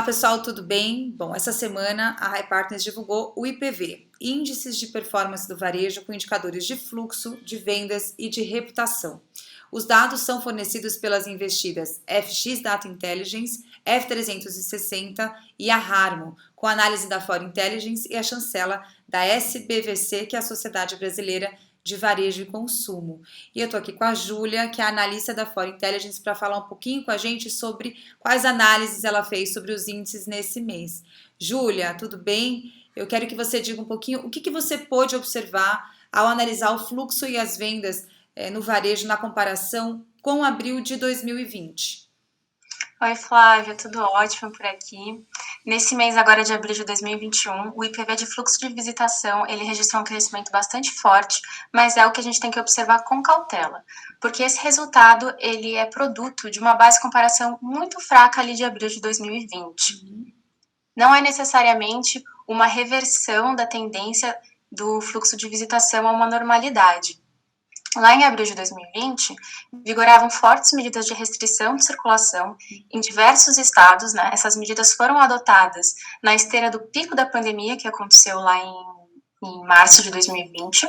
Olá pessoal, tudo bem? Bom, essa semana a Rai Partners divulgou o IPV, Índices de Performance do Varejo com indicadores de fluxo, de vendas e de reputação. Os dados são fornecidos pelas investidas FX Data Intelligence, F360 e a Harmo, com análise da Fora Intelligence e a chancela da SBVC, que é a Sociedade Brasileira de Varejo e Consumo. E eu tô aqui com a Júlia, que é analista da Fora Intelligence, para falar um pouquinho com a gente sobre quais análises ela fez sobre os índices nesse mês. Júlia, tudo bem? Eu quero que você diga um pouquinho o que você pôde observar ao analisar o fluxo e as vendas no varejo na comparação com abril de 2020. Oi, Flávia, tudo ótimo por aqui. Nesse mês agora de abril de 2021, o IPV de fluxo de visitação, ele registrou um crescimento bastante forte, mas é o que a gente tem que observar com cautela, porque esse resultado, ele é produto de uma base de comparação muito fraca ali de abril de 2020. Não é necessariamente uma reversão da tendência do fluxo de visitação a uma normalidade. Lá em abril de 2020, vigoravam fortes medidas de restrição de circulação em diversos estados, né? Essas medidas foram adotadas na esteira do pico da pandemia, que aconteceu lá em março de 2020.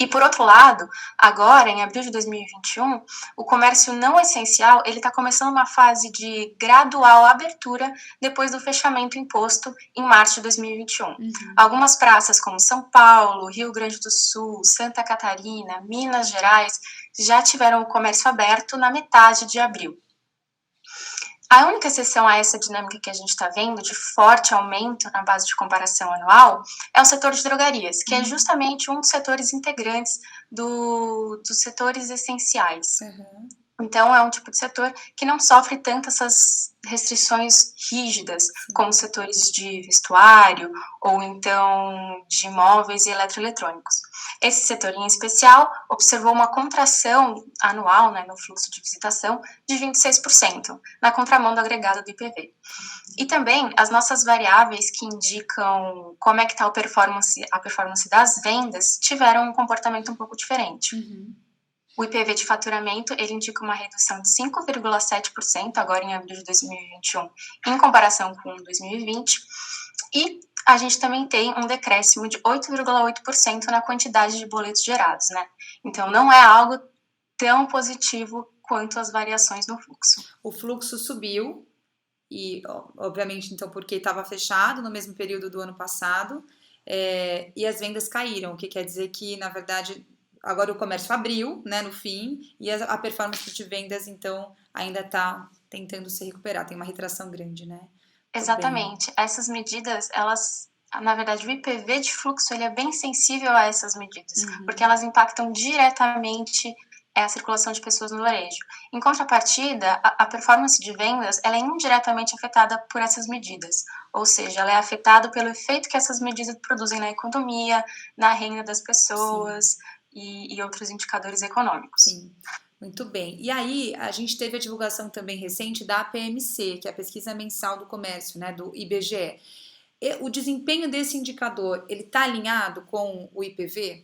E, por outro lado, agora, em abril de 2021, o comércio não essencial, ele está começando uma fase de gradual abertura depois do fechamento imposto em março de 2021. Algumas praças como São Paulo, Rio Grande do Sul, Santa Catarina, Minas Gerais, já tiveram o comércio aberto na metade de abril. A única exceção a essa dinâmica que a gente está vendo, de forte aumento na base de comparação anual, é o setor de drogarias, que é justamente um dos setores integrantes dos setores essenciais. Então, é um tipo de setor que não sofre tanto essas restrições rígidas, como setores de vestuário ou então de imóveis e eletroeletrônicos. Esse setor em especial observou uma contração anual, né, no fluxo de visitação de 26%, na contramão do agregado do IPV. E também as nossas variáveis que indicam como é que está a performance das vendas tiveram um comportamento um pouco diferente. O IPV de faturamento, ele indica uma redução de 5,7% agora em abril de 2021, em comparação com 2020, e a gente também tem um decréscimo de 8,8% na quantidade de boletos gerados, né? Então, não é algo tão positivo quanto as variações no fluxo. O fluxo subiu, e obviamente, então, porque estava fechado no mesmo período do ano passado, e as vendas caíram, o que quer dizer que, na verdade, agora o comércio abriu, né, no fim, e a performance de vendas, então, ainda está tentando se recuperar, tem uma retração grande, né? Exatamente. Essas medidas, elas, na verdade, o IPV de fluxo, ele é bem sensível a essas medidas, porque elas impactam diretamente a circulação de pessoas no varejo. Em contrapartida, a performance de vendas, ela é indiretamente afetada por essas medidas, ou seja, ela é afetada pelo efeito que essas medidas produzem na economia, na renda das pessoas e outros indicadores econômicos. Sim. Muito bem. E aí, a gente teve a divulgação também recente da APMC, que é a Pesquisa Mensal do Comércio, né, do IBGE. O desempenho desse indicador, ele está alinhado com o IPV?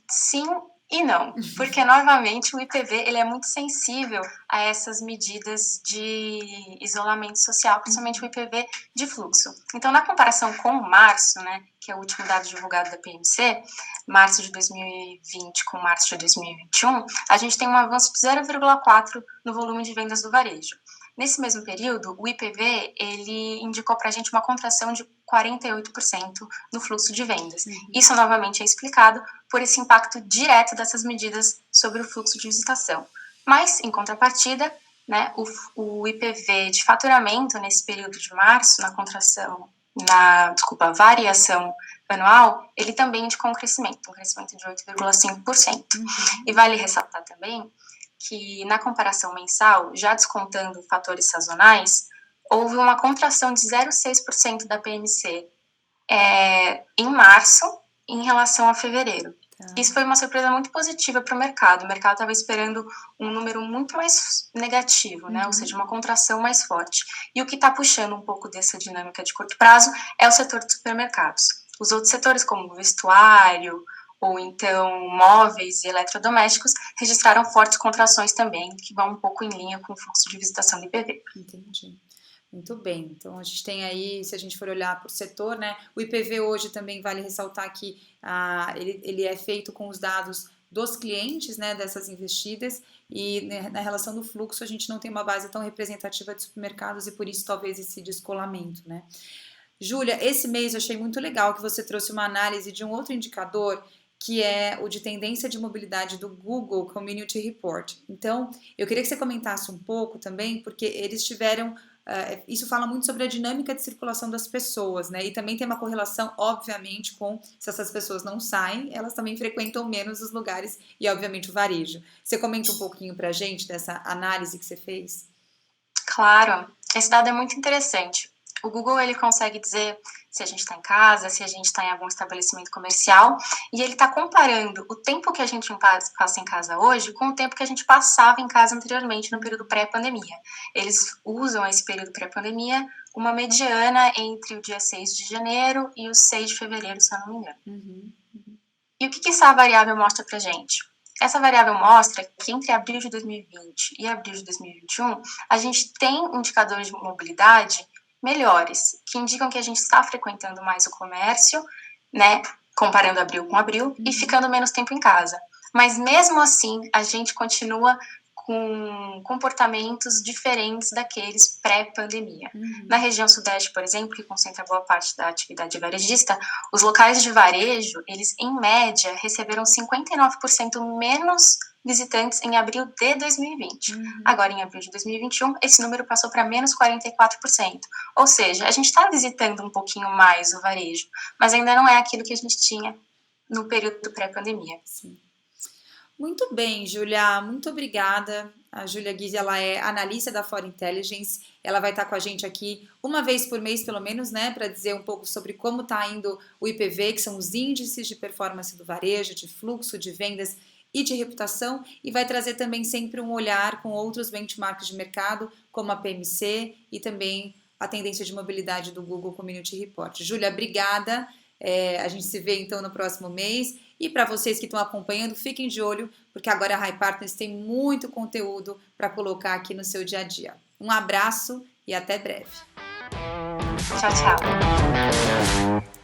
Sim e não, porque novamente o IPV ele é muito sensível a essas medidas de isolamento social, principalmente o IPV de fluxo. Então, na comparação com março, né, que é o último dado divulgado da PMC, março de 2020 com março de 2021, a gente tem um avanço de 0,4 no volume de vendas do varejo. Nesse mesmo período, o IPV ele indicou para a gente uma contração de 48% no fluxo de vendas. Isso, novamente, é explicado por esse impacto direto dessas medidas sobre o fluxo de visitação. Mas, em contrapartida, né, o IPV de faturamento nesse período de março, variação anual, ele também indicou um crescimento de 8,5%. E vale ressaltar também que na comparação mensal, já descontando fatores sazonais, houve uma contração de 0,6% da PMC em março em relação a fevereiro. Isso foi uma surpresa muito positiva para o mercado. O mercado estava esperando um número muito mais negativo, né? Ou seja, uma contração mais forte. E o que está puxando um pouco dessa dinâmica de curto prazo é o setor de supermercados. Os outros setores, como o vestuário ou então móveis e eletrodomésticos, registraram fortes contrações também, que vão um pouco em linha com o fluxo de visitação do IPV. Entendi. Muito bem, então a gente tem aí, se a gente for olhar por setor, né, o IPV hoje também vale ressaltar que ele é feito com os dados dos clientes, né, dessas investidas, e né, na relação do fluxo a gente não tem uma base tão representativa de supermercados e por isso talvez esse descolamento, né. Júlia, esse mês eu achei muito legal que você trouxe uma análise de um outro indicador que é o de tendência de mobilidade do Google Community Report. Então, eu queria que você comentasse um pouco também, porque eles tiveram isso fala muito sobre a dinâmica de circulação das pessoas, né? E também tem uma correlação, obviamente, com se essas pessoas não saem, elas também frequentam menos os lugares e, obviamente, o varejo. Você comenta um pouquinho pra gente dessa análise que você fez? Claro, esse dado é muito interessante. O Google ele consegue dizer se a gente está em casa, se a gente está em algum estabelecimento comercial, e ele está comparando o tempo que a gente passa em casa hoje com o tempo que a gente passava em casa anteriormente no período pré-pandemia. Eles usam esse período pré-pandemia uma mediana entre o dia 6 de janeiro e o 6 de fevereiro, se eu não me engano. E o que essa variável mostra pra gente? Essa variável mostra que entre abril de 2020 e abril de 2021, a gente tem indicadores de mobilidade melhores, que indicam que a gente está frequentando mais o comércio, né, comparando abril com abril, e ficando menos tempo em casa. Mas mesmo assim, a gente continua com comportamentos diferentes daqueles pré-pandemia. Na região sudeste, por exemplo, que concentra boa parte da atividade varejista, os locais de varejo, eles em média receberam 59% menos visitantes em abril de 2020. Agora, em abril de 2021, esse número passou para menos 44%. Ou seja, a gente está visitando um pouquinho mais o varejo, mas ainda não é aquilo que a gente tinha no período pré-pandemia. Sim. Muito bem, Júlia, muito obrigada. A Júlia Guise, ela é analista da For Intelligence, ela vai estar com a gente aqui uma vez por mês, pelo menos, né, para dizer um pouco sobre como está indo o IPV, que são os índices de performance do varejo, de fluxo, de vendas e de reputação, e vai trazer também sempre um olhar com outros benchmarks de mercado, como a PMC e também a tendência de mobilidade do Google Community Report. Júlia, obrigada. A gente se vê então no próximo mês. E para vocês que estão acompanhando, fiquem de olho, porque agora a High Partners tem muito conteúdo para colocar aqui no seu dia a dia. Um abraço e até breve. Tchau, tchau.